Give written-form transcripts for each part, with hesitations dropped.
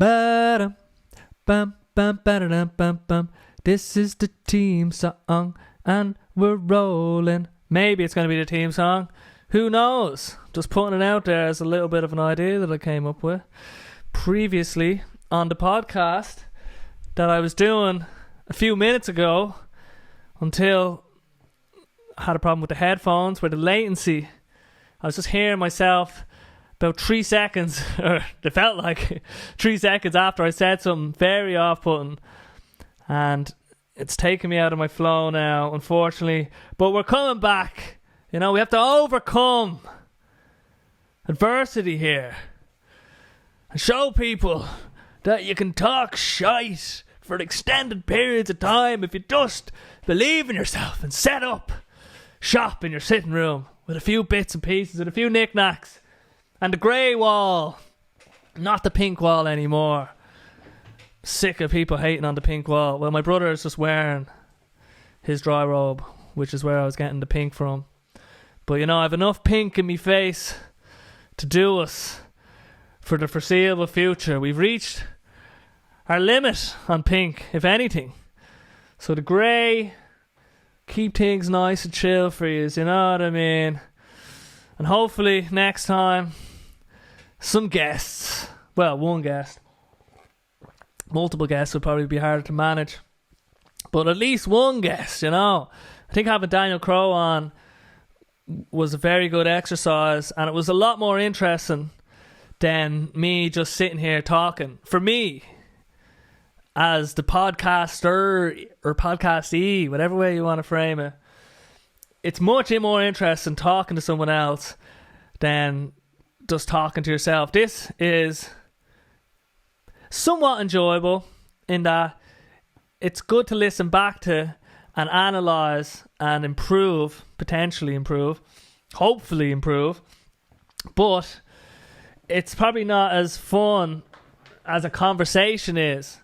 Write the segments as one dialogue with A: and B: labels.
A: Ba-dum, bum, bum, ba-da-dum, bum, bum. This is the team song, and we're rolling. Maybe it's going to be the team song. Who knows? Just putting it out there as a little bit of an idea that I came up with previously on the podcast that I was doing a few minutes ago until I had a problem with the headphones where the latency. I was just hearing myself about 3 seconds, or it felt like 3 seconds after I said something very off-putting, and it's taken me out of my flow now, unfortunately. But we're coming back. You know, we have to overcome adversity here and show people that you can talk shite for extended periods of time if you just believe in yourself and set up shop in your sitting room with a few bits and pieces and a few knickknacks and the grey wall, not the pink wall anymore. Sick of people hating on the pink wall. Well, my brother is just wearing his dry robe, which is where I was getting the pink from. But you know, I have enough pink in me face to do us for the foreseeable future. We've reached our limit on pink, if anything. So the grey, keep things nice and chill for you, you know what I mean? And hopefully next time, some guests. Well, one guest. Multiple guests would probably be harder to manage. But at least one guest, you know. I think having Daniel Crowe on was a very good exercise, and it was a lot more interesting than me just sitting here talking. For me, as the podcaster or podcastee, whatever way you want to frame it, it's much more interesting talking to someone else than just talking to yourself. This is somewhat enjoyable in that it's good to listen back to and analyse and improve, potentially improve, hopefully improve, but it's probably not as fun as a conversation is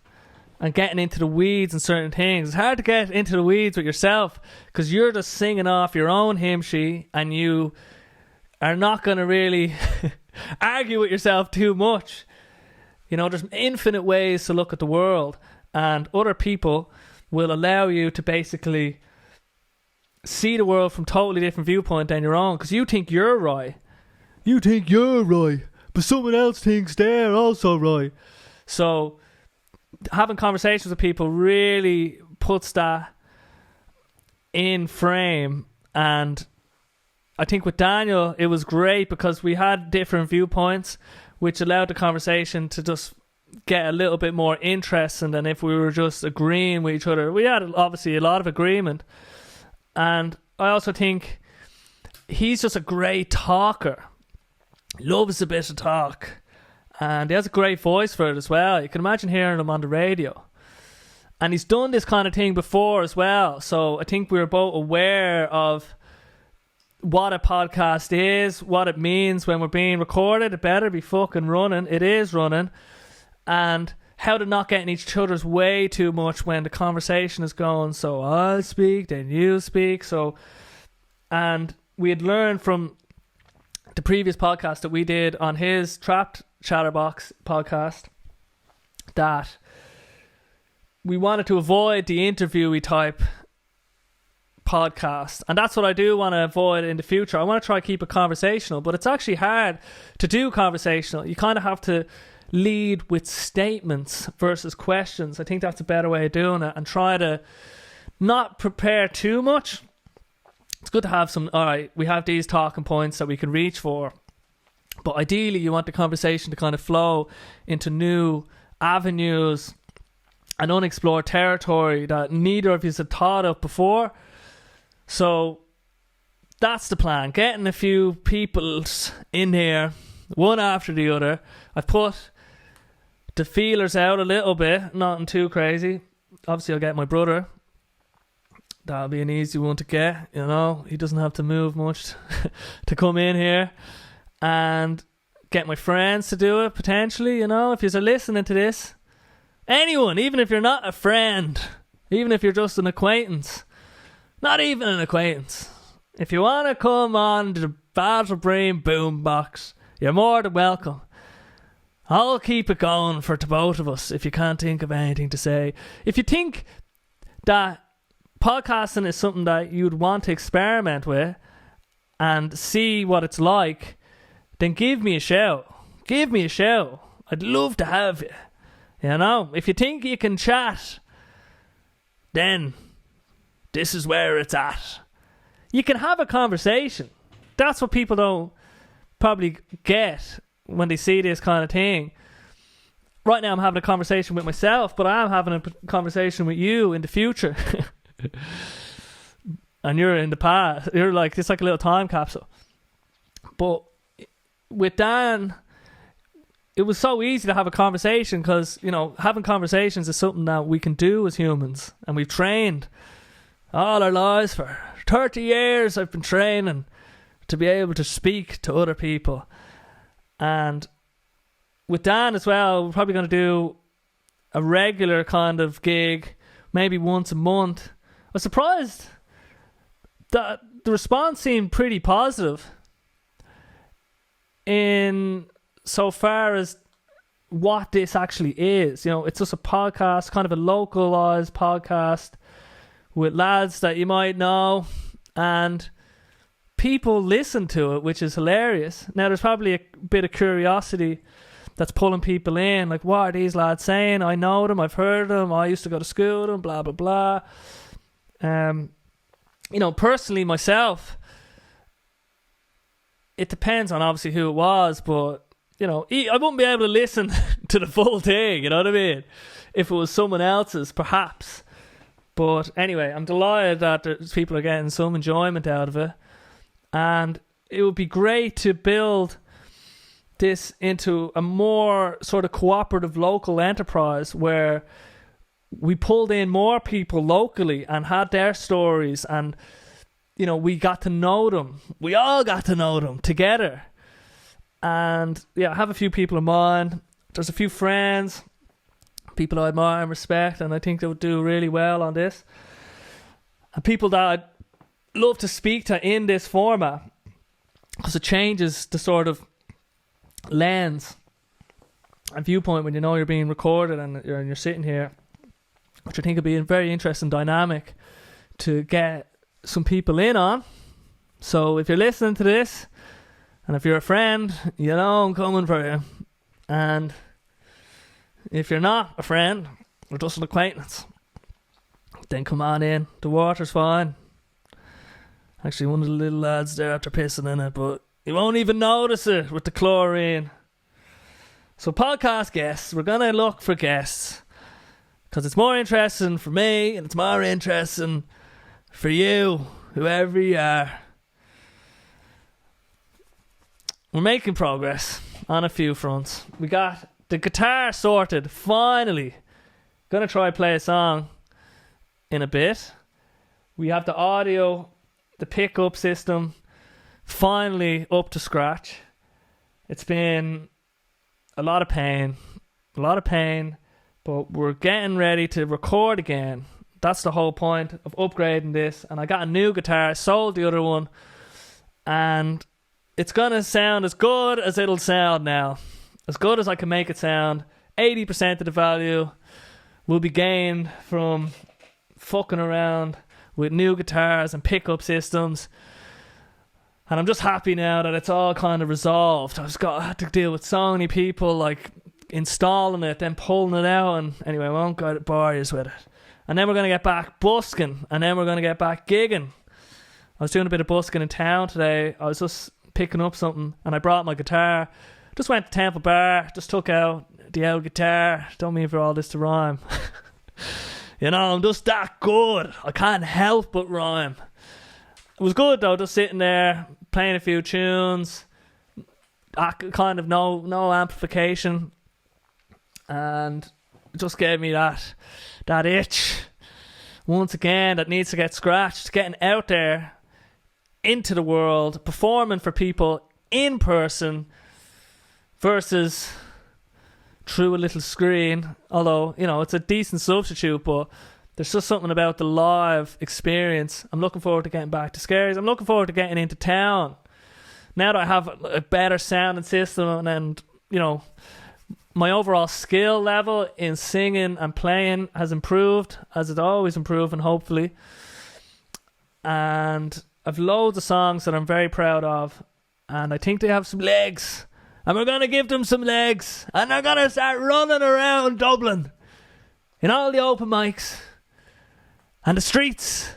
A: and getting into the weeds and certain things. It's hard to get into the weeds with yourself because you're just singing off your own hymn sheet and you are not going to really argue with yourself too much. You know, there's infinite ways to look at the world, and other people will allow you to basically see the world from a totally different viewpoint than your own, because you think you're right. You think you're right, but someone else thinks they're also right. So having conversations with people really puts that in frame. And I think with Daniel, it was great because we had different viewpoints, which allowed the conversation to just get a little bit more interesting than if we were just agreeing with each other. We had obviously a lot of agreement. And I also think he's just a great talker. Loves a bit of talk. And he has a great voice for it as well. You can imagine hearing him on the radio. And he's done this kind of thing before as well. So I think we were both aware of what a podcast is, what it means when we're being recorded. It better be fucking running. It is running. And how to not get in each other's way too much when the conversation is going. So I'll speak, then you speak. So, and we had learned from the previous podcast that we did on his Trapped Chatterbox podcast that we wanted to avoid the interviewee type podcast, and that's what I do want to avoid in the future. I want to try to keep it conversational, but it's actually hard to do conversational. You kind of have to lead with statements versus questions. I think that's a better way of doing it, and try to not prepare too much. It's good to have some, alright, we have these talking points that we can reach for, but ideally you want the conversation to kind of flow into new avenues and unexplored territory that neither of you had thought of before. So that's the plan. Getting a few people in here, one after the other. I've put the feelers out a little bit, nothing too crazy. Obviously I'll get my brother. That'll be an easy one to get, you know. He doesn't have to move much to come in here. And get my friends to do it, potentially, you know. If you're listening to this, anyone, even if you're not a friend, even if you're just an acquaintance, not even an acquaintance, if you want to come on to the Basil Breen Boombox, you're more than welcome. I'll keep it going for the both of us if you can't think of anything to say. If you think that podcasting is something that you'd want to experiment with and see what it's like, then give me a shout. Give me a shout. I'd love to have you. You know, if you think you can chat, then this is where it's at. You can have a conversation. That's what people don't probably get when they see this kind of thing. Right now I'm having a conversation with myself, but I am having a conversation with you in the future. And you're in the past. You're like, it's like a little time capsule. But with Dan, it was so easy to have a conversation because, you know, having conversations is something that we can do as humans. And we've trained all our lives for 30 years. I've been training to be able to speak to other people. And with Dan as well, we're probably going to do a regular kind of gig, maybe once a month. I was surprised that the response seemed pretty positive in so far as what this actually is. You know, it's just a podcast, kind of a localised podcast with lads that you might know, and people listen to it, which is hilarious. Now, there's probably a bit of curiosity that's pulling people in, like, what are these lads saying? I know them, I've heard them, I used to go to school with them, blah, blah, blah. You know, personally, myself, it depends on obviously who it was, but, you know, I wouldn't be able to listen to the full thing, you know what I mean? If it was someone else's, perhaps. But anyway, I'm delighted that people are getting some enjoyment out of it. And it would be great to build this into a more sort of cooperative local enterprise where we pulled in more people locally and had their stories, and, you know, we got to know them. We all got to know them together. And yeah, I have a few people in mind. There's a few friends, people I admire and respect, and I think they would do really well on this. And people that I'd love to speak to in this format, because it changes the sort of lens and viewpoint when you know you're being recorded and you're sitting here, which I think would be a very interesting dynamic to get some people in on. So if you're listening to this, and if you're a friend, you know I'm coming for you. And if you're not a friend, or just an acquaintance, then come on in. The water's fine. Actually, one of the little lads there after pissing in it, but you won't even notice it with the chlorine. So podcast guests, we're going to look for guests, because it's more interesting for me, and it's more interesting for you, whoever you are. We're making progress on a few fronts. We got the guitar sorted, finally. Gonna try play a song in a bit. We have the audio, the pickup system, finally up to scratch. It's been a lot of pain, but we're getting ready to record again. That's the whole point of upgrading this. And I got a new guitar, I sold the other one, and it's gonna sound as good as it'll sound now. As good as I can make it sound. 80% of the value will be gained from fucking around with new guitars and pickup systems. And I'm just happy now that it's all kind of resolved. I had to deal with so many people like installing it, then pulling it out, and anyway, I won't go bore you with it. And then we're going to get back busking, and then we're going to get back gigging. I was doing a bit of busking in town today. I was just picking up something, and I brought my guitar. Just went to Temple Bar, just took out the old guitar. Don't mean for all this to rhyme. You know, I'm just that good. I can't help but rhyme. It was good though, just sitting there, playing a few tunes. Kind of no amplification. And it just gave me that itch. Once again, that needs to get scratched. Getting out there into the world, performing for people in person versus through a little screen. Although, you know, it's a decent substitute, but there's just something about the live experience. I'm looking forward to getting back to Skerries. I'm looking forward to getting into town. Now that I have a better sounding system and, you know, my overall skill level in singing and playing has improved, as it's always improving, hopefully. And I've loads of songs that I'm very proud of, and I think they have some legs, and we're going to give them some legs, and they're going to start running around Dublin in all the open mics and the streets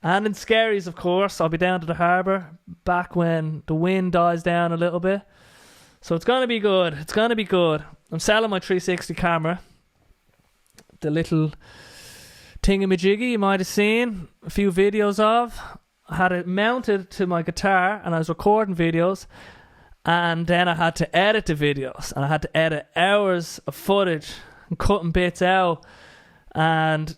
A: and in Skerries, of course. I'll be down to the harbour back when the wind dies down a little bit. So it's going to be good. It's going to be good. I'm selling my 360 camera. The little thingamajiggy you might have seen a few videos of. I had it mounted to my guitar and I was recording videos. And then I had to edit the videos. And I had to edit hours of footage and cutting bits out. And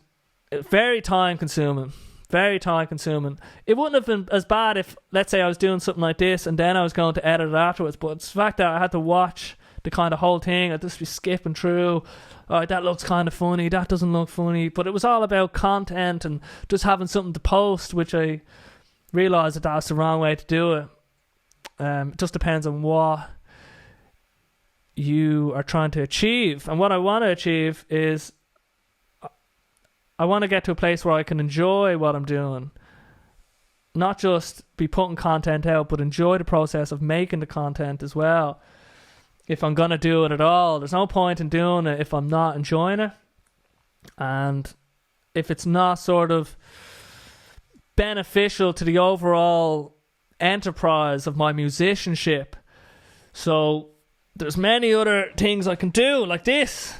A: very time consuming. Very time consuming. It wouldn't have been as bad if, let's say, I was doing something like this and then I was going to edit it afterwards. But it's the fact that I had to watch the kind of whole thing. I'd just be skipping through. Alright, that looks kind of funny. That doesn't look funny. But it was all about content and just having something to post, which I realised that that's the wrong way to do it. It just depends on what you are trying to achieve. And what I want to achieve is I want to get to a place where I can enjoy what I'm doing. Not just be putting content out, but enjoy the process of making the content as well. If I'm going to do it at all, there's no point in doing it if I'm not enjoying it. And if it's not sort of beneficial to the overall enterprise of my musicianship. So there's many other things I can do like this.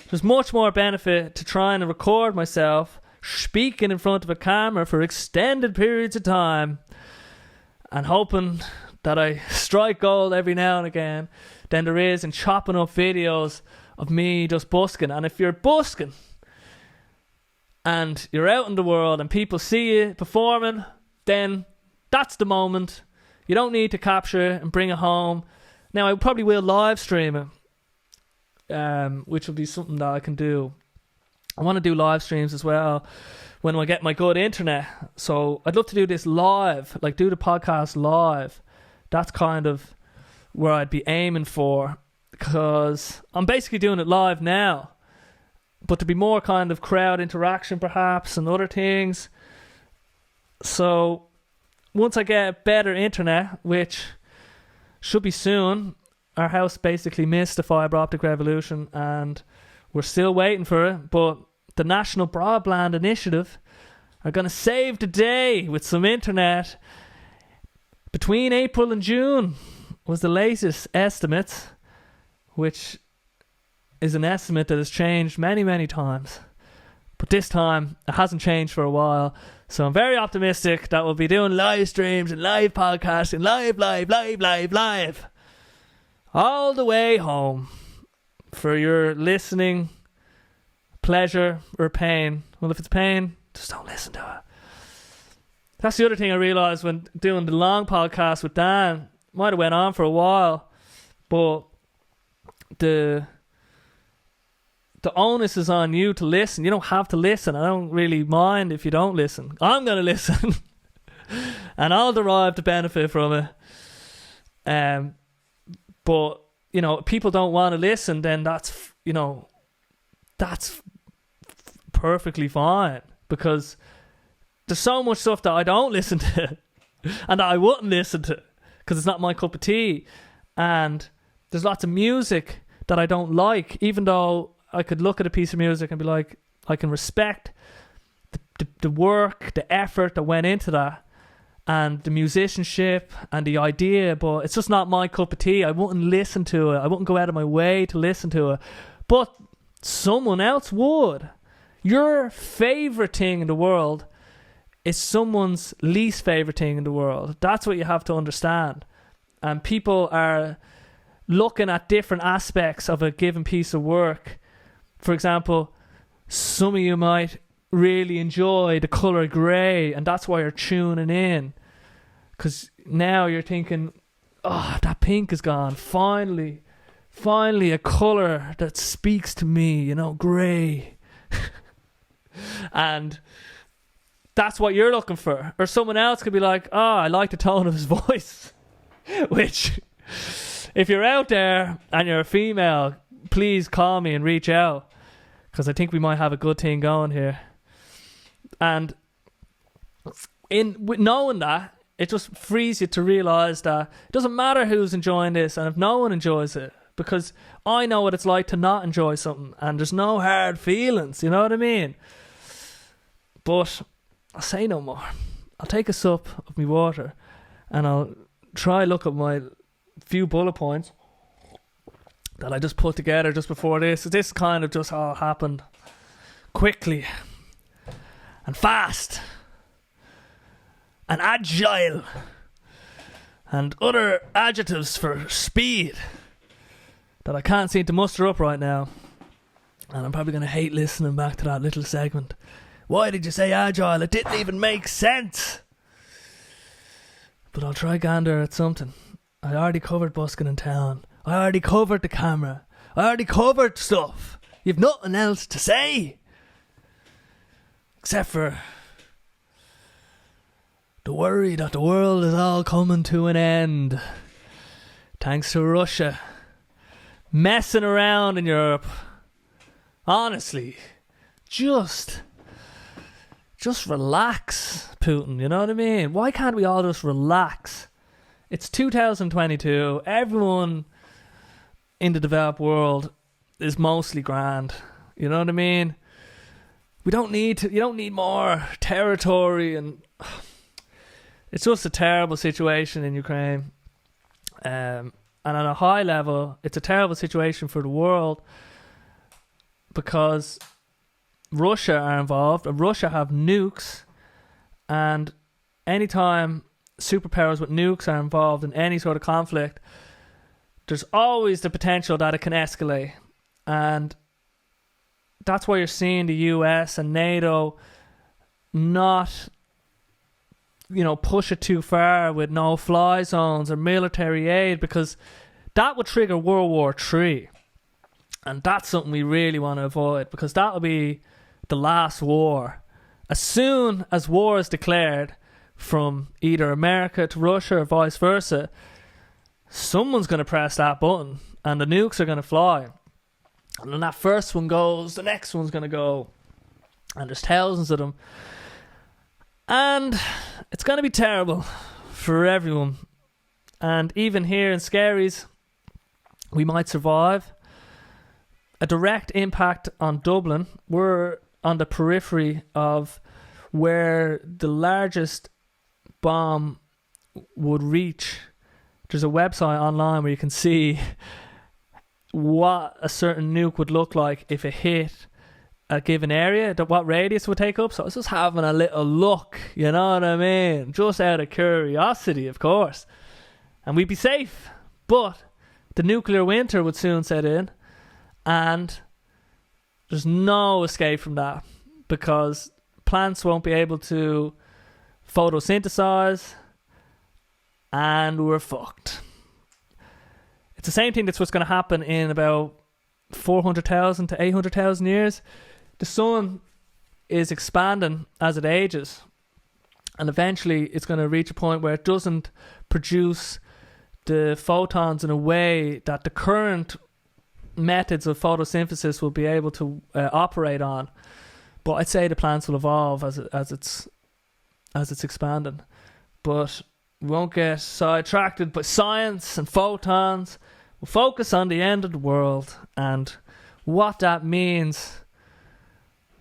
A: There's much more benefit to trying to record myself speaking in front of a camera for extended periods of time and hoping that I strike gold every now and again than there is in chopping up videos of me just busking. And if you're busking and you're out in the world and people see you performing, then that's the moment. You don't need to capture it and bring it home. Now, I probably will live stream it. Which will be something that I can do. I want to do live streams as well when I get my good internet. So I'd love to do this live, like do the podcast live. That's kind of where I'd be aiming for, because I'm basically doing it live now, but to be more kind of crowd interaction perhaps and other things. So once I get better internet, which should be soon. Our house basically missed the fibre optic revolution and we're still waiting for it. But the National Broadband Initiative are going to save the day with some internet between April and June was the latest estimate, which is an estimate that has changed many, many times. But this time, it hasn't changed for a while. So I'm very optimistic that we'll be doing live streams and live podcasting, live. All the way home for your listening pleasure or pain. Well, if it's pain, just don't listen to it. That's the other thing I realised when doing the long podcast with Dan. Might have went on for a while, but the onus is on you to listen. You don't have to listen. I don't really mind if you don't listen. I'm going to listen. And I'll derive the benefit from it. But, you know, if people don't want to listen, then that's perfectly fine. Because there's so much stuff that I don't listen to and that I wouldn't listen to because it's not my cup of tea. And there's lots of music that I don't like, even though I could look at a piece of music and be like, I can respect the work, the effort that went into that, and the musicianship and the idea, but it's just not my cup of tea. I wouldn't listen to it. I wouldn't go out of my way to listen to it. But someone else would. Your favourite thing in the world is someone's least favourite thing in the world. That's what you have to understand. And people are looking at different aspects of a given piece of work. For example, some of you might really enjoy the colour grey and that's why you're tuning in, because now you're thinking, oh, that pink is gone, finally a colour that speaks to me, you know, grey. And that's what you're looking for. Or someone else could be like, oh, I like the tone of his voice. Which, if you're out there and you're a female, please call me and reach out, because I think we might have a good thing going here. And with knowing that, it just frees you to realise that it doesn't matter who's enjoying this, and if no one enjoys it, because I know what it's like to not enjoy something, and there's no hard feelings, you know what I mean? But I'll say no more. I'll take a sup of my water, and I'll try look at my few bullet points that I just put together just before this. This kind of just all happened quickly and fast and agile and other adjectives for speed that I can't seem to muster up right now. And I'm probably going to hate listening back to that little segment. Why did you say agile? It didn't even make sense. But I'll try gander at something. I already covered busking in town. I already covered the camera. I already covered stuff. You've nothing else to say. Except for the worry that the world is all coming to an end. Thanks to Russia messing around in Europe. Honestly, just relax, Putin, you know what I mean? Why can't we all just relax? It's 2022. Everyone in the developed world is mostly grand. You know what I mean? You don't need more territory, and it's just a terrible situation in Ukraine. And on a high level, it's a terrible situation for the world, because Russia are involved, and Russia have nukes, and anytime superpowers with nukes are involved in any sort of conflict, there's always the potential that it can escalate. And that's why you're seeing the US and NATO not, push it too far with no-fly zones or military aid, because that would trigger World War III. And that's something we really want to avoid, because that'll be the last war. As soon as war is declared from either America to Russia or vice versa, someone's going to press that button and the nukes are going to fly. And when that first one goes, the next one's going to go. And there's thousands of them. And it's going to be terrible for everyone. And even here in Skerries, we might survive. A direct impact on Dublin. We're on the periphery of where the largest bomb would reach. There's a website online where you can see what a certain nuke would look like if it hit a given area, what radius it would take up. So I was just having a little look, you know what I mean? Just out of curiosity, of course. And we'd be safe. But the nuclear winter would soon set in, and there's no escape from that, because plants won't be able to photosynthesize, and we're fucked. It's the same thing that's what's going to happen in about 400,000 to 800,000 years. The sun is expanding as it ages, and eventually it's going to reach a point where it doesn't produce the photons in a way that the current methods of photosynthesis will be able to operate on. But I'd say the plants will evolve as it's expanding. But we won't get sidetracked by science and photons. We'll focus on the end of the world and what that means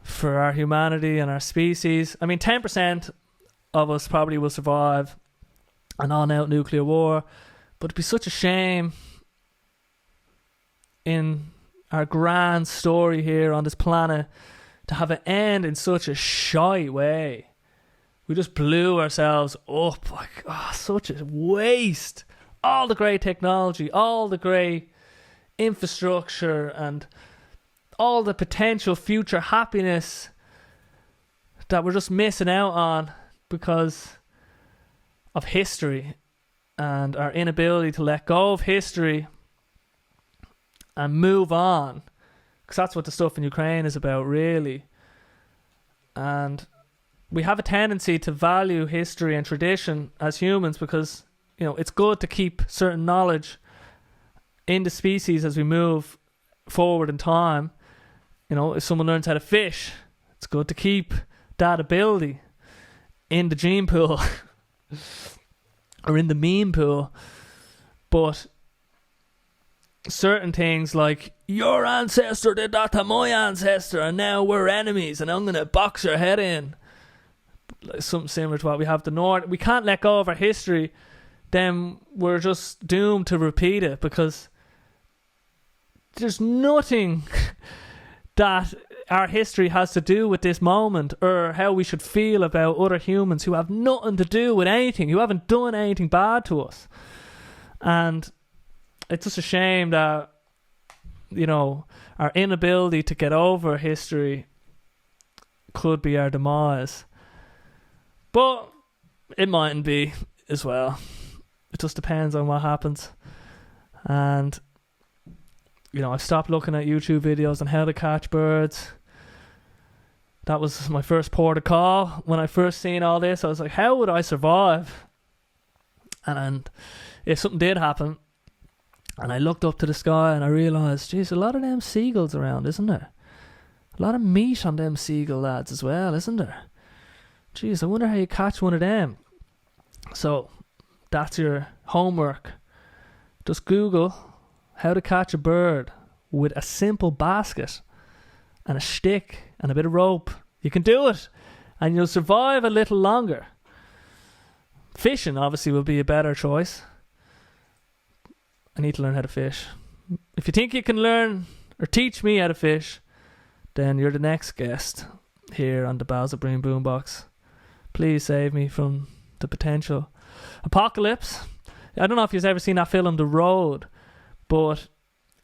A: for our humanity and our species. I mean, 10% of us probably will survive an all-out nuclear war, but it'd be such a shame in our grand story here on this planet to have it end in such a shy way. We just blew ourselves up. Like, such a waste. All the great technology, all the great infrastructure, and all the potential future happiness that we're just missing out on because of history and our inability to let go of history and move on, because that's what the stuff in Ukraine is about, really. And we have a tendency to value history and tradition as humans because, it's good to keep certain knowledge in the species as we move forward in time, you know, if someone learns how to fish, it's good to keep that ability in the gene pool or in the meme pool. But certain things like, your ancestor did that to my ancestor and now we're enemies and I'm going to box your head in, like something similar to what we have the North. We can't let go of our history, then we're just doomed to repeat it, because there's nothing that our history has to do with this moment or how we should feel about other humans who have nothing to do with anything, who haven't done anything bad to us. And it's just a shame that, you know, our inability to get over history could be our demise. But it mightn't be as well. It just depends on what happens. And, you know, I've stopped looking at YouTube videos on how to catch birds. That was my first port of call. When I first seen all this, I was like, how would I survive? And if something did happen, and I looked up to the sky and I realised, geez, a lot of them seagulls around, isn't there? A lot of meat on them seagull lads as well, isn't there? Geez, I wonder how you catch one of them. So, that's your homework. Just Google how to catch a bird with a simple basket and a stick and a bit of rope. You can do it, and you'll survive a little longer. Fishing, obviously, will be a better choice. I need to learn how to fish. If you think you can learn or teach me how to fish, then you're the next guest here on the Basil Breen Boombox. Please save me from the potential apocalypse. I don't know if you've ever seen that film, The Road, but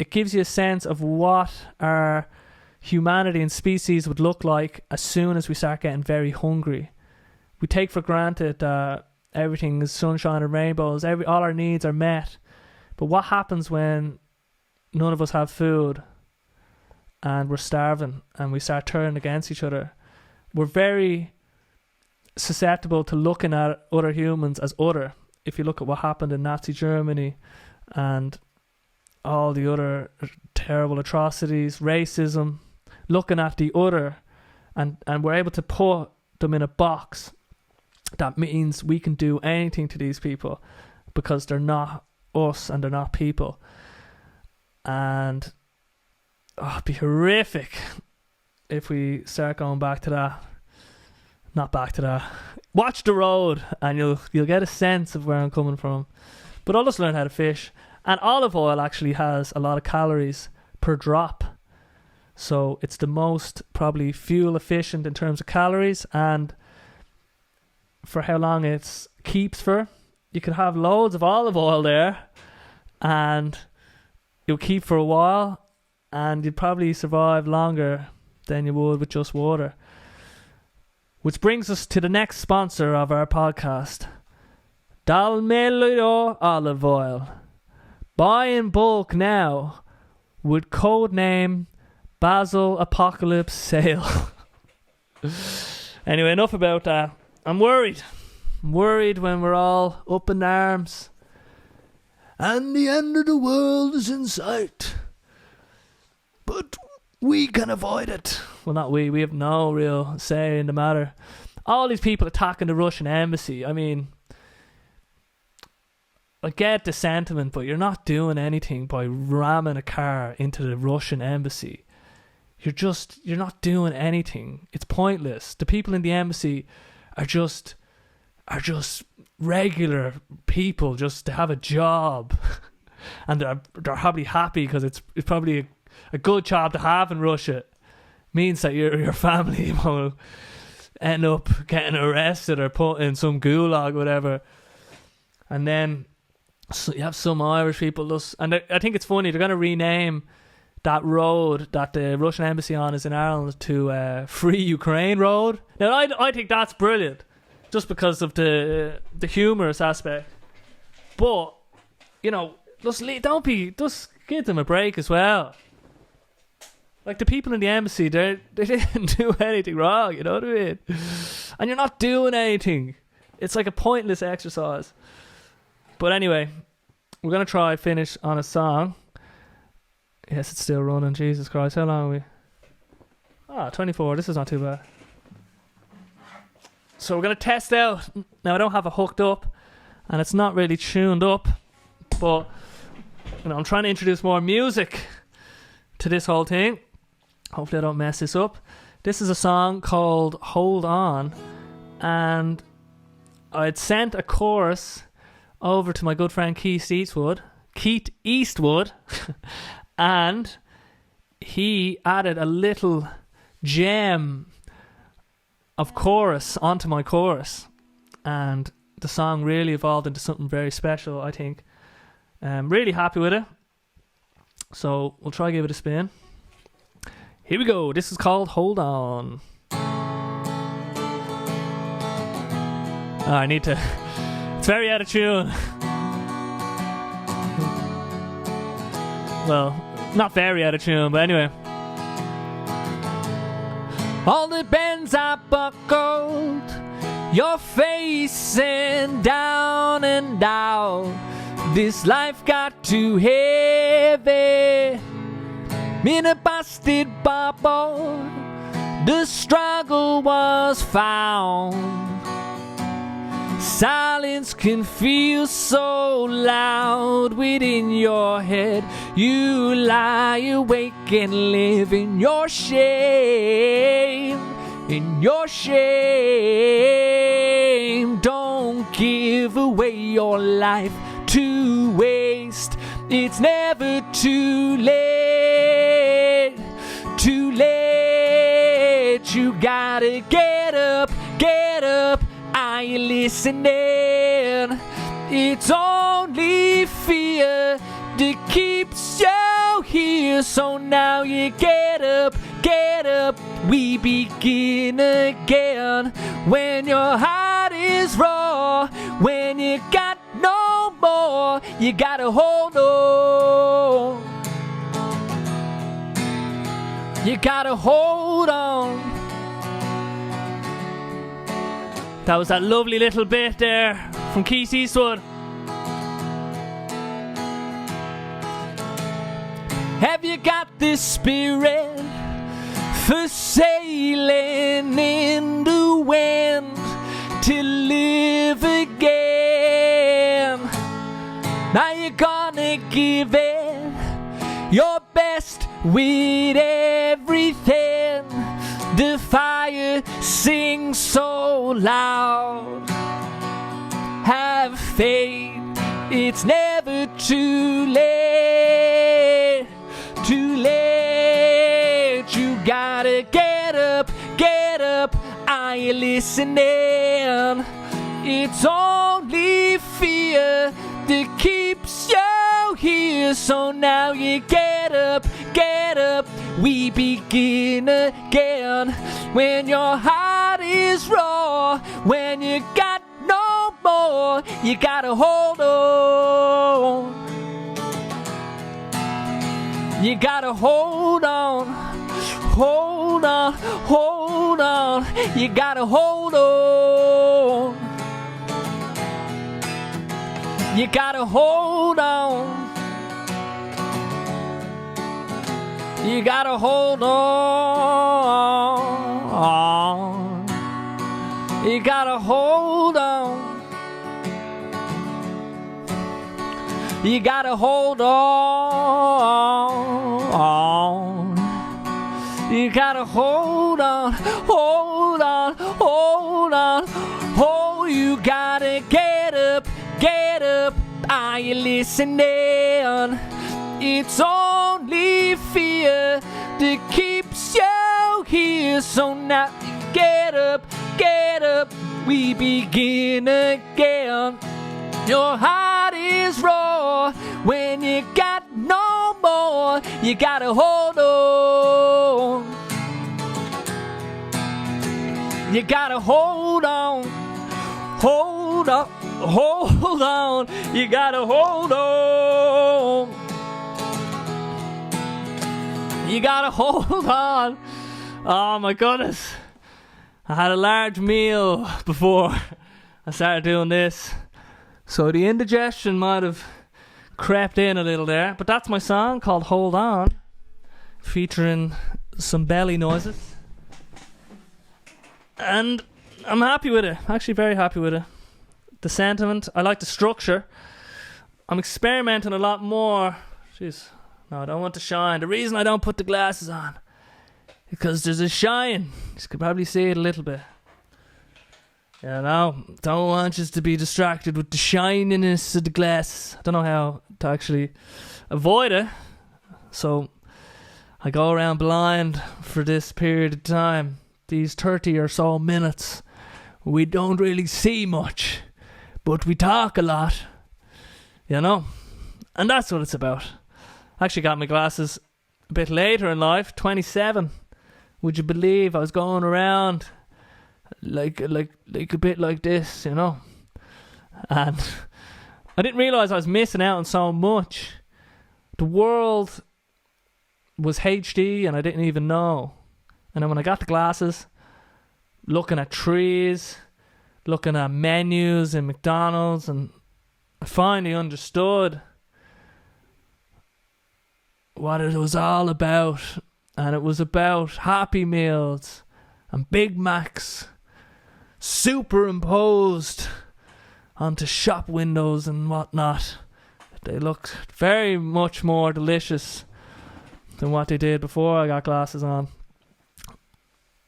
A: it gives you a sense of what our humanity and species would look like as soon as we start getting very hungry. We take for granted that everything is sunshine and rainbows, all our needs are met. But what happens when none of us have food and we're starving and we start turning against each other? We're very susceptible to looking at other humans as other. If you look at what happened in Nazi Germany and all the other terrible atrocities, racism, looking at the other, and we're able to put them in a box, that means we can do anything to these people because they're not us and they're not people. And it'd be horrific if we start going back to that. Not back to that. Watch The Road and you'll get a sense of where I'm coming from. But I'll just learn how to fish. And olive oil actually has a lot of calories per drop, so it's the most probably fuel efficient in terms of calories. And for how long it keeps for, you could have loads of olive oil there and you'll keep for a while, and you'd probably survive longer than you would with just water. Which brings us to the next sponsor of our podcast, Dalmelio Olive Oil. Buy in bulk now with code name Basil Apocalypse Sale. Anyway, enough about that. I'm worried. I'm worried when we're all up in arms and the end of the world is in sight. But we can avoid it. Well, not we. We have no real say in the matter. All these people attacking the Russian embassy. I mean, I get the sentiment, but you're not doing anything by ramming a car into the Russian embassy. You're not doing anything. It's pointless. The people in the embassy are just regular people, just to have a job. And they're probably happy because it's probably a good job to have in Russia. Means that your family will end up getting arrested or put in some gulag or whatever. And then so you have some Irish people and I think it's funny, they're going to rename that road that the Russian embassy on is in Ireland to Free Ukraine Road. Now I think that's brilliant, just because of the humorous aspect. But you know, just give them a break as well. Like, the people in the embassy, they didn't do anything wrong, you know what I mean? And you're not doing anything. It's like a pointless exercise. But anyway, we're going to try finish on a song. Yes, it's still running. Jesus Christ, how long are we? 24. This is not too bad. So we're going to test out. Now, I don't have it hooked up, and it's not really tuned up, but I'm trying to introduce more music to this whole thing. Hopefully I don't mess this up. This is a song called Hold On, and I'd sent a chorus over to my good friend Keith Eastwood, and he added a little gem of chorus onto my chorus, and the song really evolved into something very special, I think. I'm really happy with it, so we'll try to give it a spin. Here we go. This is called Hold On. I need to... It's very out of tune. Well, not very out of tune, but anyway. All the bends are buckled, you're facing down and out. This life got too heavy. In a busted bubble, the struggle was found. Silence can feel so loud within your head. You lie awake and live in your shame. In your shame. Don't give away your life to waste. It's never too late. Too late. You gotta get up, get up. Are you listening? It's only fear that keeps you here. So now you get up, get up. We begin again. When your heart is raw, when you got no more, you gotta hold on. You gotta hold on. That was that lovely little bit there from Keith Eastwood. Have you got this spirit for sailing in the wind to live again? Now you're gonna give it your best with everything. The fire sings so loud. Have faith, it's never too late. Too late. You gotta get up, get up. Are you listening? It's only fear that keeps you here. So now you get up, get up. We begin again. When your heart is raw, when you got no more, you gotta hold on. You gotta hold on. Hold on, hold on. You gotta hold on. You gotta hold on. You gotta hold on. You gotta hold on. You gotta hold on. You gotta hold on. Hold on. Hold on. Oh, you gotta get up. Get up. Are you listening? It's only fear that keeps you here. So now get up, get up. We begin again. Your heart is raw. When you got no more, you gotta hold on. You gotta hold on. Hold on. Hold on. You gotta hold on. You gotta hold on. Oh my goodness. I had a large meal before I started doing this, so the indigestion might have crept in a little there. But that's my song called Hold On. featuring some belly noises. And I'm happy with it. Actually very happy with it. The sentiment, I like the structure. I'm experimenting a lot more. Jeez, no, I don't want to shine. The reason I don't put the glasses on, because there's a shine. You could probably see it a little bit. You know, don't want you to be distracted with the shininess of the glasses. I don't know how to actually avoid it. So I go around blind for this period of time. These 30 or so minutes. We don't really see much, but we talk a lot. You know? And that's what it's about. I actually got my glasses a bit later in life, 27. Would you believe I was going around like a bit like this, you know? And I didn't realise I was missing out on so much. The world was HD and I didn't even know. And then when I got the glasses, looking at trees, looking at menus in McDonald's, and I finally understood what it was all about. And it was about Happy Meals and Big Macs superimposed onto shop windows and whatnot. They looked very much more delicious than what they did before I got glasses on.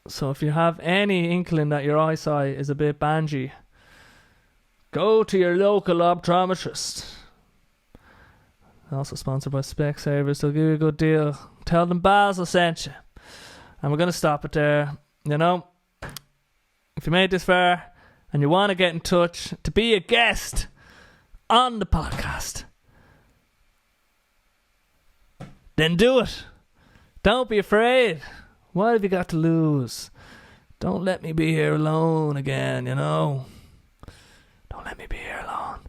A: So if you have any inkling that your eyesight is a bit bangy, go to your local optometrist. Also sponsored by Specsavers. They'll give you a good deal. Tell them Basil sent you. And we're going to stop it there. You know, if you made this far and you want to get in touch to be a guest on the podcast, then do it. Don't be afraid. What have you got to lose? Don't let me be here alone again, you know. Don't let me be here alone.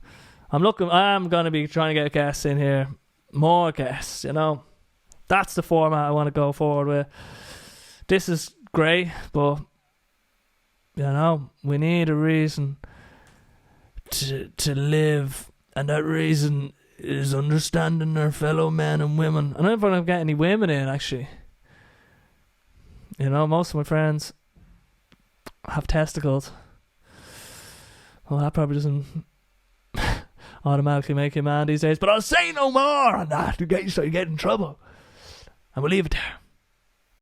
A: I'm going to be trying to get guests in here. More guests, you know. That's the format I want to go forward with. This is great, but, you know, we need a reason to live. And that reason is understanding our fellow men and women. I don't know if I'm going to get any women in, actually. You know, most of my friends have testicles. Well, that probably doesn't automatically make you a man these days. But I'll say no more on that. You get in trouble. And we'll leave it there.